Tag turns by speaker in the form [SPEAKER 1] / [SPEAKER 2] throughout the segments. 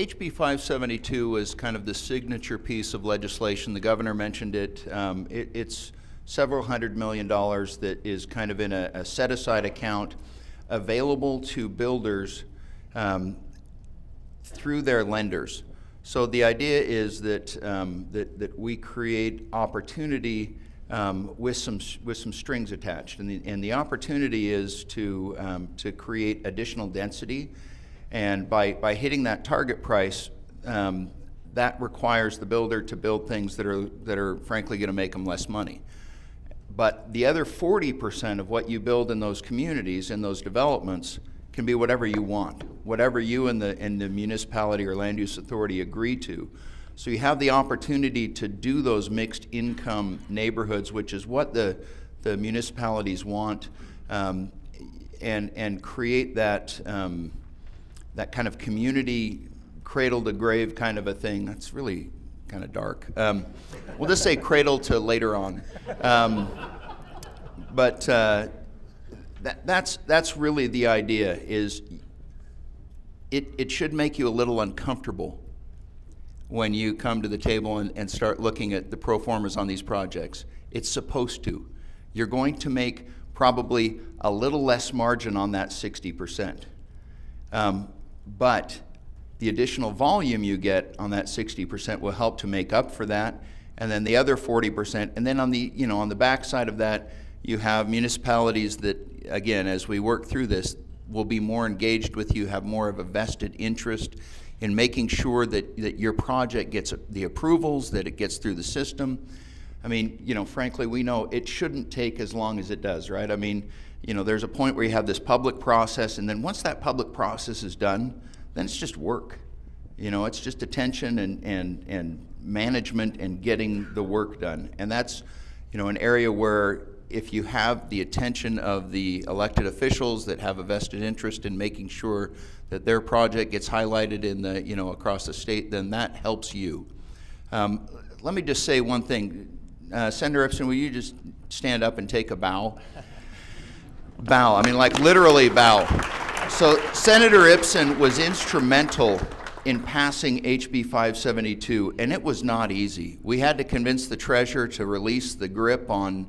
[SPEAKER 1] HB572 was kind of the signature piece of legislation. The governor mentioned it. It's several $100 million that is kind of in a set-aside account available to builders through their lenders. So the idea is that that we create opportunity with some strings attached, and the opportunity is to create additional density, and by hitting that target price, that requires the builder to build things that are frankly going to make them less money. But the other 40% of what you build in those communities, in those developments, can be whatever you want, whatever you and the municipality or land use authority agree to. So you have the opportunity to do those mixed income neighborhoods, which is what the municipalities want, and create that that kind of community cradle to grave kind of a thing. That's really kind of dark. We'll just say cradle to later on. But that's really the idea. Is it should make you a little uncomfortable when you come to the table and start looking at the pro formas on these projects. It's supposed to. You're going to make probably a little less margin on that 60%. But the additional volume you get on that 60% will help to make up for that. And then the other 40%, and then on the back side of that, you have municipalities that, again, as we work through this, will be more engaged with you, have more of a vested interest in making sure that your project gets the approvals, that it gets through the system. I mean, frankly, we know it shouldn't take as long as it does, right? I mean, there's a point where you have this public process, and then once that public process is done, then it's just work. It's just attention and management and getting the work done. And that's, an area where if you have the attention of the elected officials that have a vested interest in making sure that their project gets highlighted in the, across the state, then that helps you. Let me just say one thing. Senator Ipsen, will you just stand up and take a bow? Bow, I mean, like literally bow. So Senator Ipsen was instrumental in passing HB572, and it was not easy. We had to convince the treasurer to release the grip on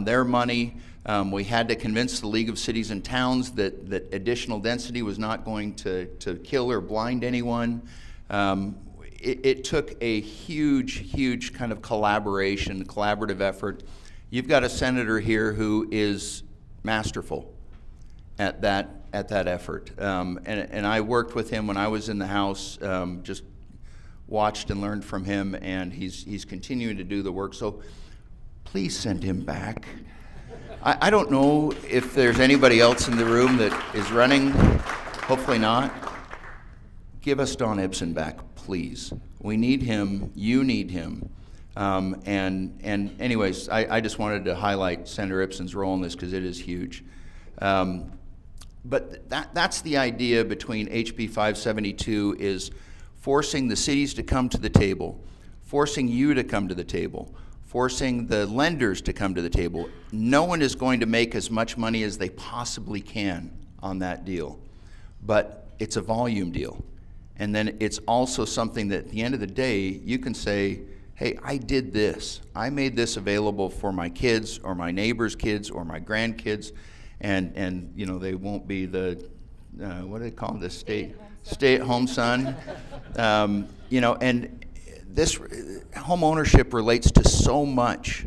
[SPEAKER 1] their money. We had to convince the League of Cities and Towns that additional density was not going to kill or blind anyone. It took a huge kind of collaborative effort. You've got a senator here who is masterful at that effort. And I worked with him when I was in the House, just watched and learned from him, and he's continuing to do the work. So please send him back. I don't know if there's anybody else in the room that is running. Hopefully not. Give us Don Ipsen back, please. We need him. You need him. And anyways, I just wanted to highlight Senator Ipsen's role in this because it is huge. But that's the idea between HB 572 is forcing the cities to come to the table, forcing you to come to the table, forcing the lenders to come to the table. No one is going to make as much money as they possibly can on that deal, but it's a volume deal. And then it's also something that at the end of the day, you can say, hey, I did this. I made this available for my kids or my neighbor's kids or my grandkids, and they won't be the, what do they call this, stay-at-home son. And this home ownership relates to so much.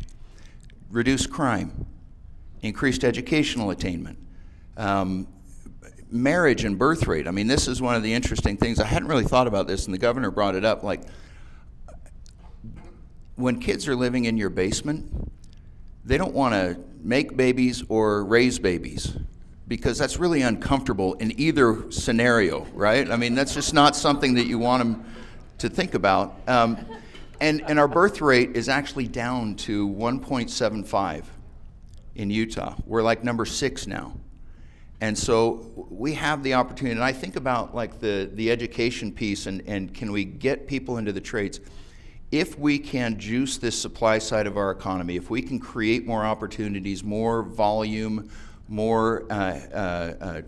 [SPEAKER 1] Reduced crime, increased educational attainment, marriage and birth rate. I mean, this is one of the interesting things. I hadn't really thought about this, and the governor brought it up. Like, when kids are living in your basement, they don't want to make babies or raise babies because that's really uncomfortable in either scenario, right? I mean, that's just not something that you want them to think about. And our birth rate is actually down to 1.75 in Utah. We're like number 6 now. And so we have the opportunity, and I think about like the education piece and can we get people into the trades? If we can juice this supply side of our economy, if we can create more opportunities, more volume, more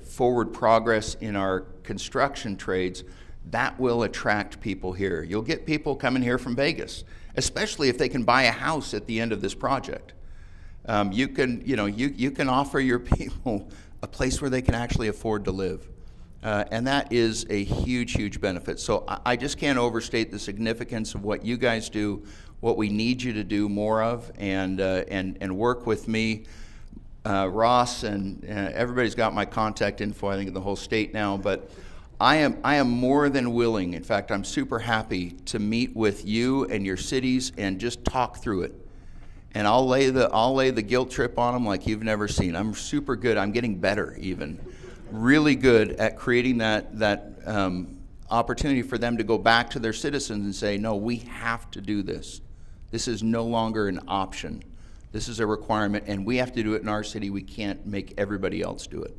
[SPEAKER 1] forward progress in our construction trades, that will attract people here. You'll get people coming here from Vegas, especially if they can buy a house at the end of this project. You can offer your people a place where they can actually afford to live. And that is a huge, huge benefit. So I just can't overstate the significance of what you guys do, what we need you to do more of, and work with me. Ross and everybody's got my contact info, I think, in the whole state now, but I am more than willing, in fact, I'm super happy to meet with you and your cities and just talk through it. And I'll lay the guilt trip on them like you've never seen. I'm super good. I'm getting better even. Really good at creating that opportunity for them to go back to their citizens and say, no, we have to do this. This is no longer an option. This is a requirement, and we have to do it in our city. We can't make everybody else do it.